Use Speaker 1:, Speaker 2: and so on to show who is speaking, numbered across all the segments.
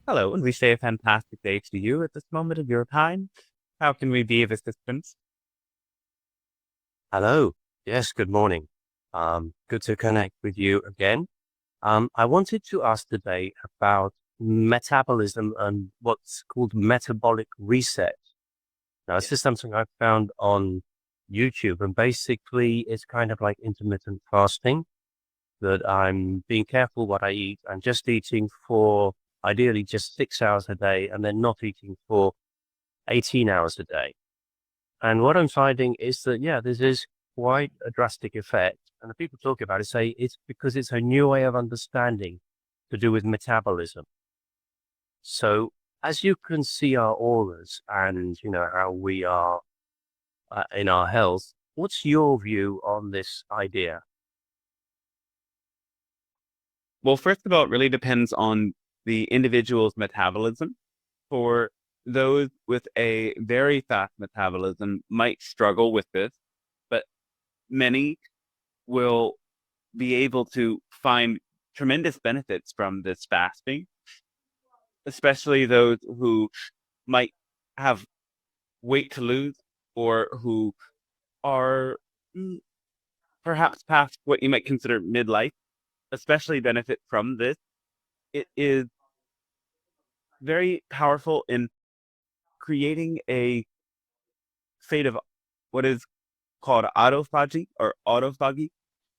Speaker 1: Hello, and we say a fantastic day to you at this moment of your time. How can we be of assistance?
Speaker 2: Hello. Yes, good morning. Good to connect with you again. I wanted to ask today about metabolism and what's called metabolic reset. Now, this is something I found on YouTube, and basically it's kind of like intermittent fasting, that I'm being careful what I eat. I'm just eating for ideally just 6 hours a day and then not eating for 18 hours a day. And what I'm finding is that, yeah, this is quite a drastic effect. And the people talk about it say it's because it's a new way of understanding to do with metabolism. So as you can see our auras and, how we are in our health, what's your view on this idea?
Speaker 1: Well, first of all, it really depends on the individual's metabolism. For those with a very fast metabolism might struggle with this, but many will be able to find tremendous benefits from this fasting, especially those who might have weight to lose or who are mm, perhaps past what you might consider midlife, especially benefit from this. It is very powerful in creating a state of what is called autophagy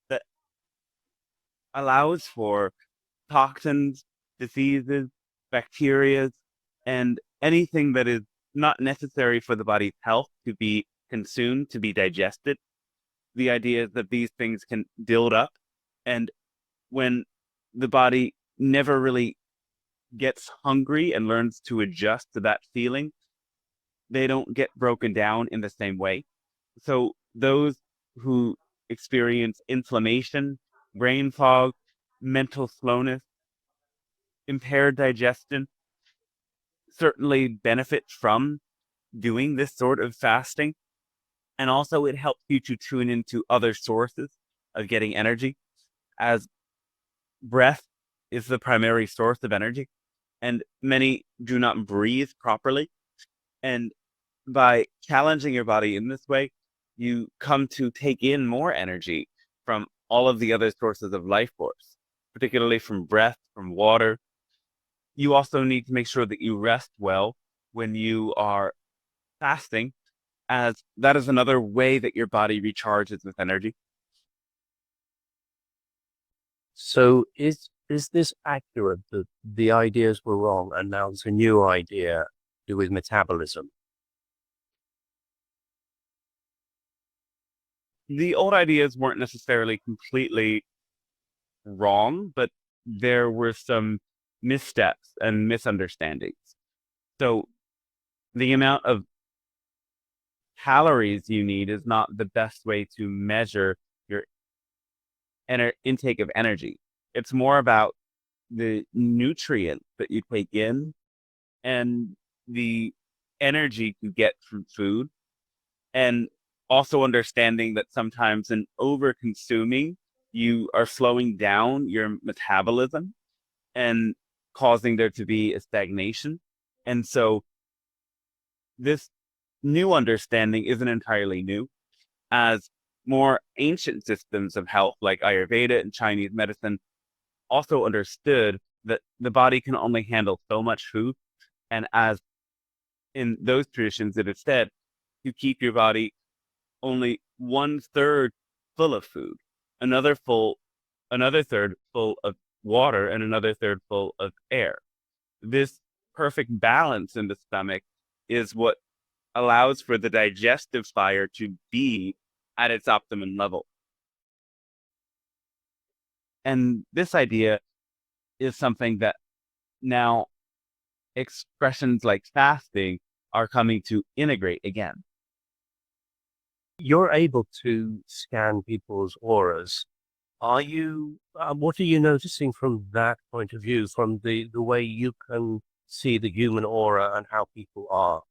Speaker 1: that allows for toxins, diseases, bacteria, and anything that is not necessary for the body's health to be consumed, to be digested. The idea is that these things can build up, and when the body never really gets hungry and learns to adjust to that feeling, they don't get broken down in the same way. So those who experience inflammation, brain fog, mental slowness, impaired digestion certainly benefit from doing this sort of fasting. And also it helps you to tune into other sources of getting energy, as breath is the primary source of energy. And many do not breathe properly. And by challenging your body in this way, you come to take in more energy from all of the other sources of life force, particularly from breath, from water. You also need to make sure that you rest well when you are fasting, as that is another way that your body recharges with energy.
Speaker 2: So is this accurate that the ideas were wrong and now there's a new idea to do with metabolism?
Speaker 1: The old ideas weren't necessarily completely wrong, but there were some missteps and misunderstandings. So the amount of calories you need is not the best way to measure your intake of energy. It's more about the nutrients that you take in and the energy you get from food, and also understanding that sometimes in over consuming, you are slowing down your metabolism and causing there to be a stagnation. And so this new understanding isn't entirely new, as more ancient systems of health like Ayurveda and Chinese medicine also understood that the body can only handle so much food. And as in those traditions, it is said to keep your body only one third full of food, another full, another third full of water, and another third full of air. This perfect balance in the stomach is what allows for the digestive fire to be at its optimum level. And this idea is something that now expressions like fasting are coming to integrate again.
Speaker 2: You're able to scan people's auras. What are you noticing from that point of view, from the way you can see the human aura and how people are?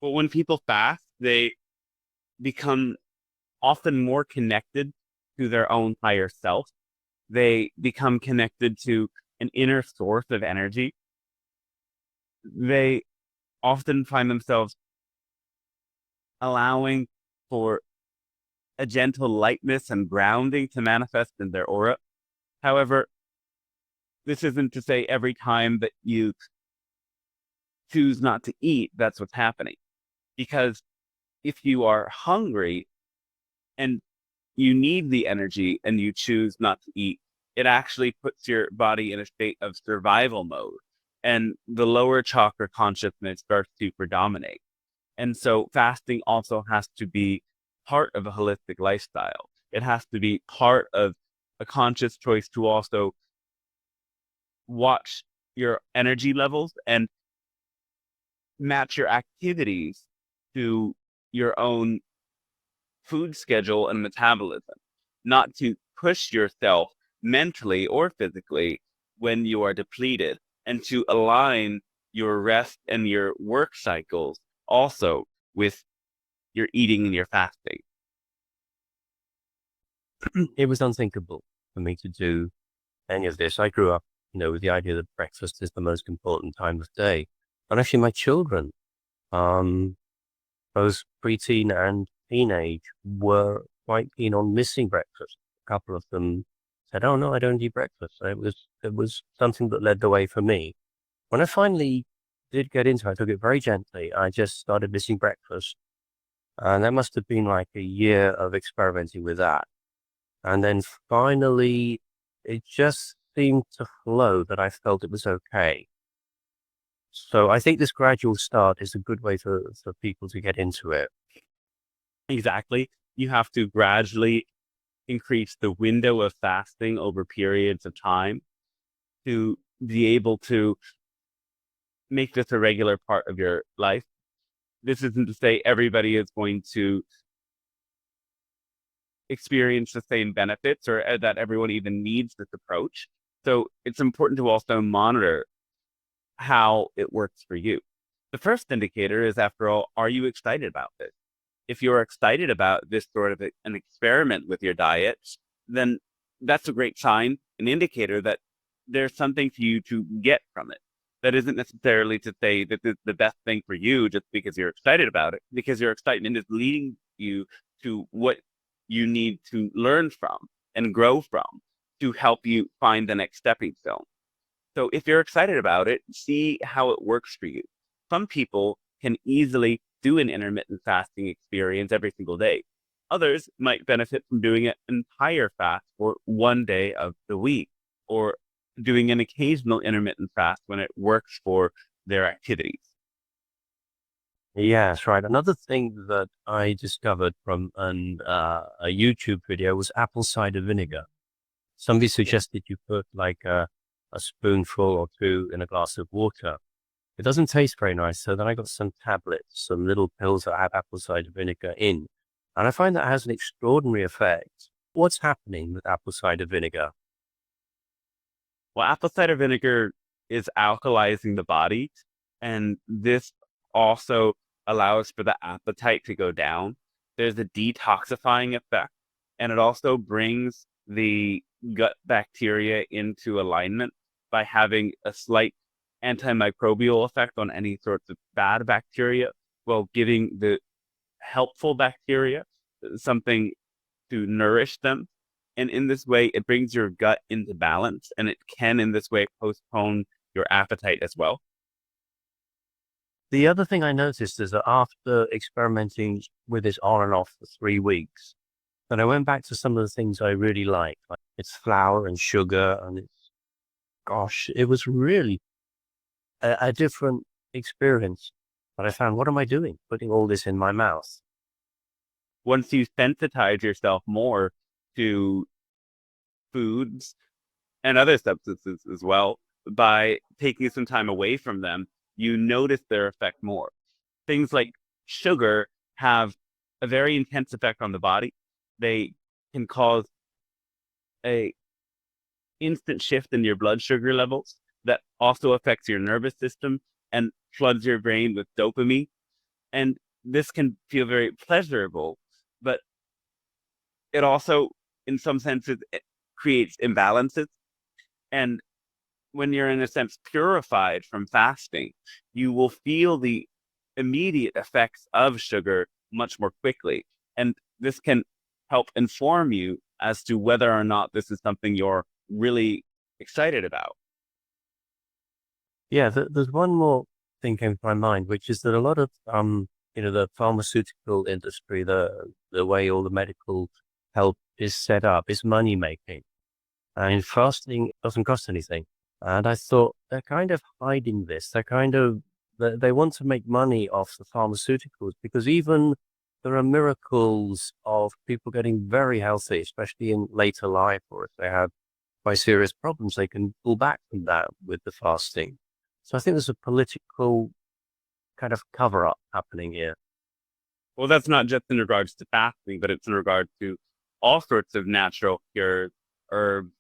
Speaker 1: But when people fast, they become often more connected to their own higher self. They become connected to an inner source of energy, they often find themselves allowing for a gentle lightness and grounding to manifest in their aura. However, this isn't to say every time that you choose not to eat, that's what's happening. Because if you are hungry and you need the energy and you choose not to eat, it actually puts your body in a state of survival mode. And the lower chakra consciousness starts to predominate. And so fasting also has to be part of a holistic lifestyle. It has to be part of a conscious choice to also watch your energy levels and match your activities to your own food schedule and metabolism, not to push yourself mentally or physically when you are depleted, and to align your rest and your work cycles also with your eating and your fasting.
Speaker 2: It was unthinkable for me to do any of this. I grew up, with the idea that breakfast is the most important time of day. And actually my children, um, both preteen and teenage, were quite keen on missing breakfast. A couple of them said, "Oh no, I don't eat breakfast." It was something that led the way for me. When I finally did get into it, I took it very gently. I just started missing breakfast. And that must have been like a year of experimenting with that. And then finally, it just seemed to flow that I felt it was okay. So I think this gradual start is a good way for people to get into it.
Speaker 1: Exactly. You have to gradually increase the window of fasting over periods of time to be able to make this a regular part of your life. This isn't to say everybody is going to experience the same benefits or that everyone even needs this approach. So it's important to also monitor how it works for you. The first indicator is, after all, are you excited about this? If you're excited about this sort of an experiment with your diet, then that's a great sign, an indicator that there's something for you to get from it. That isn't necessarily to say that this is the best thing for you just because you're excited about it, because your excitement is leading you to what you need to learn from and grow from to help you find the next stepping stone. So if you're excited about it, see how it works for you. Some people can easily do an intermittent fasting experience every single day. Others might benefit from doing an entire fast for one day of the week, or doing an occasional intermittent fast when it works for their activities.
Speaker 2: Yes, right. Another thing that I discovered from a YouTube video was apple cider vinegar. Somebody suggested you put like a spoonful or two in a glass of water. It doesn't taste very nice. So then I got some tablets, some little pills that have apple cider vinegar in. And I find that has an extraordinary effect. What's happening with apple cider vinegar?
Speaker 1: Well, apple cider vinegar is alkalizing the body, and this also allows for the appetite to go down. There's a detoxifying effect, and it also brings the gut bacteria into alignment by having a slight antimicrobial effect on any sorts of bad bacteria, while giving the helpful bacteria something to nourish them. And in this way, it brings your gut into balance, and it can, in this way, postpone your appetite as well.
Speaker 2: The other thing I noticed is that after experimenting with this on and off for 3 weeks, then I went back to some of the things I really like its flour and sugar, and gosh, it was really a different experience. But I found, what am I doing? Putting all this in my mouth.
Speaker 1: Once you sensitize yourself more to foods and other substances as well, by taking some time away from them, you notice their effect more. Things like sugar have a very intense effect on the body. They can cause a instant shift in your blood sugar levels that also affects your nervous system and floods your brain with dopamine. And this can feel very pleasurable, but it also, in some senses, it creates imbalances. And when you're in a sense purified from fasting, you will feel the immediate effects of sugar much more quickly. And this can help inform you as to whether or not this is something you're really excited about.
Speaker 2: Yeah, there's one more thing came to my mind, which is that a lot of the pharmaceutical industry, the way all the medical help is set up, is money making, and fasting doesn't cost anything. And I thought they're kind of hiding this. They want to make money off the pharmaceuticals because even there are miracles of people getting very healthy, especially in later life, or if they have quite serious problems, they can pull back from that with the fasting. So I think there's a political kind of cover up happening here.
Speaker 1: Well, that's not just in regards to fasting, but it's in regard to all sorts of natural cures, herbs,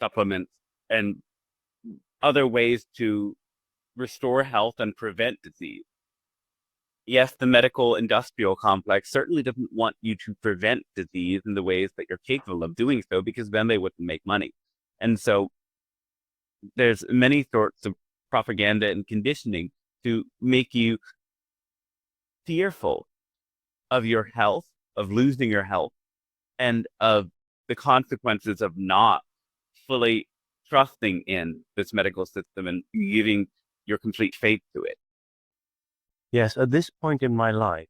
Speaker 1: supplements, and other ways to restore health and prevent disease. Yes, the medical industrial complex certainly doesn't want you to prevent disease in the ways that you're capable of doing so, because then they wouldn't make money. And so there's many sorts of propaganda and conditioning to make you fearful of your health, of losing your health, and of the consequences of not fully trusting in this medical system and giving your complete faith to it.
Speaker 2: Yes, at this point in my life,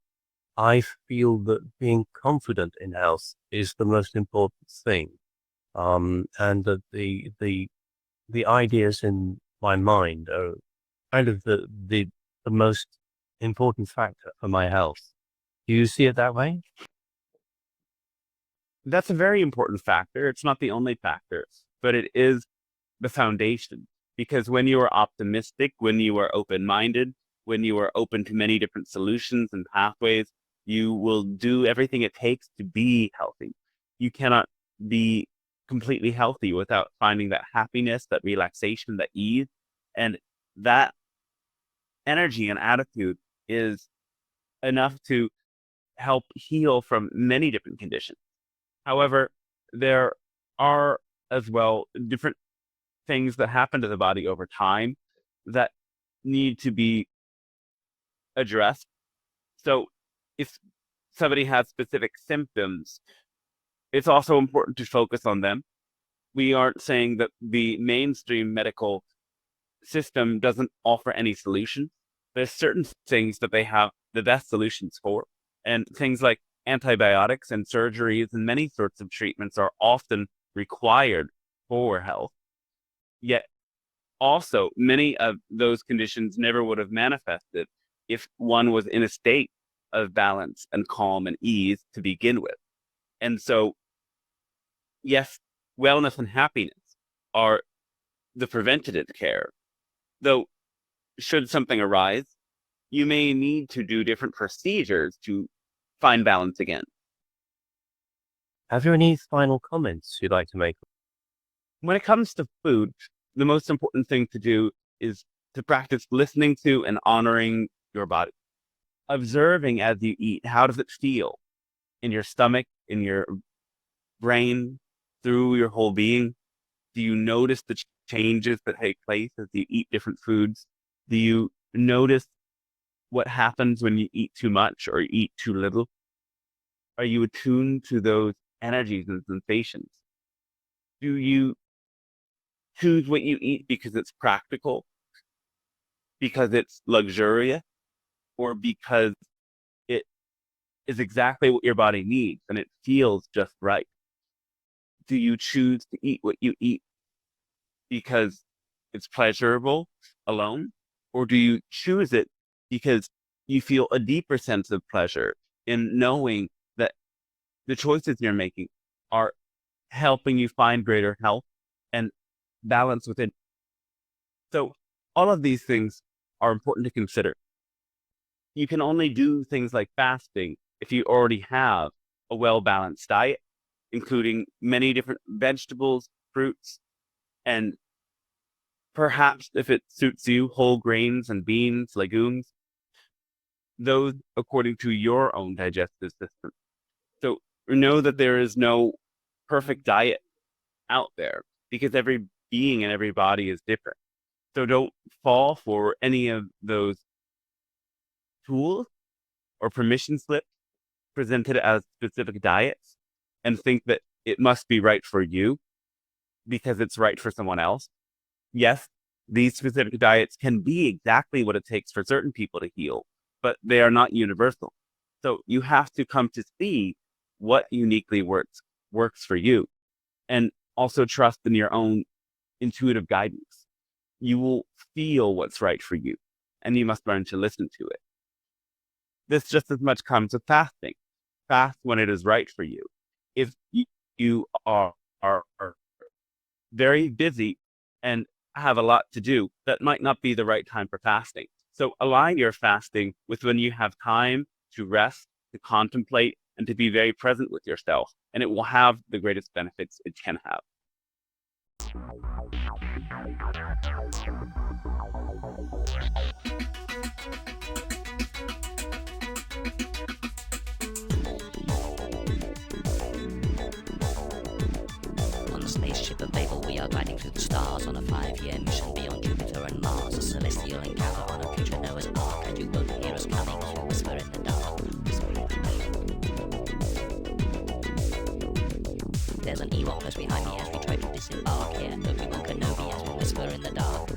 Speaker 2: I feel that being confident in health is the most important thing. And that the ideas in my mind are kind of the most important factor for my health. Do you see it that way?
Speaker 1: That's a very important factor. It's not the only factor, but it is the foundation. Because when you are optimistic, when you are open minded, when you are open to many different solutions and pathways, you will do everything it takes to be healthy. You cannot be completely healthy without finding that happiness, that relaxation, that ease. And that energy and attitude is enough to help heal from many different conditions. However, there are as well different things that happen to the body over time that need to be addressed. So, if somebody has specific symptoms, it's also important to focus on them. We aren't saying that the mainstream medical system doesn't offer any solutions. There's certain things that they have the best solutions for, and things like antibiotics and surgeries and many sorts of treatments are often required for health. Yet also, many of those conditions never would have manifested if one was in a state of balance and calm and ease to begin with. And so, yes, wellness and happiness are the preventative care. Though, should something arise, you may need to do different procedures to find balance again.
Speaker 2: Have you any final comments you'd like to make?
Speaker 1: When it comes to food, the most important thing to do is to practice listening to and honoring your body, observing as you eat. How does it feel in your stomach, in your brain, through your whole being? Do you notice the changes that take place as you eat different foods? Do you notice what happens when you eat too much or eat too little? Are you attuned to those energies and sensations? Do you choose what you eat because it's practical, because it's luxurious, or because it is exactly what your body needs and it feels just right? Do you choose to eat what you eat because it's pleasurable alone? Or do you choose it because you feel a deeper sense of pleasure in knowing that the choices you're making are helping you find greater health and balance within? So, all of these things are important to consider. You can only do things like fasting if you already have a well balanced diet, including many different vegetables, fruits, and perhaps, if it suits you, whole grains and beans, legumes, those according to your own digestive system. So know that there is no perfect diet out there because every being and every body is different. So don't fall for any of those tools or permission slips presented as specific diets and think that it must be right for you because it's right for someone else. Yes, these specific diets can be exactly what it takes for certain people to heal, but they are not universal. So you have to come to see what uniquely works for you, and also trust in your own intuitive guidance. You will feel what's right for you, and you must learn to listen to it. This just as much comes with fasting. Fast when it is right for you. If you are very busy and have a lot to do, that might not be the right time for fasting. So align your fasting with when you have time to rest, to contemplate, and to be very present with yourself. And it will have the greatest benefits it can have.
Speaker 3: On the spaceship of Babel, we are gliding through the stars on a 5-year mission beyond Jupiter and Mars. A celestial encounter on a future Noah's Ark, and you won't hear us coming if you whisper in the dark. There's an Ewok close behind me as we try to disembark here. Obi-Wan Kenobi as we whisper in the dark.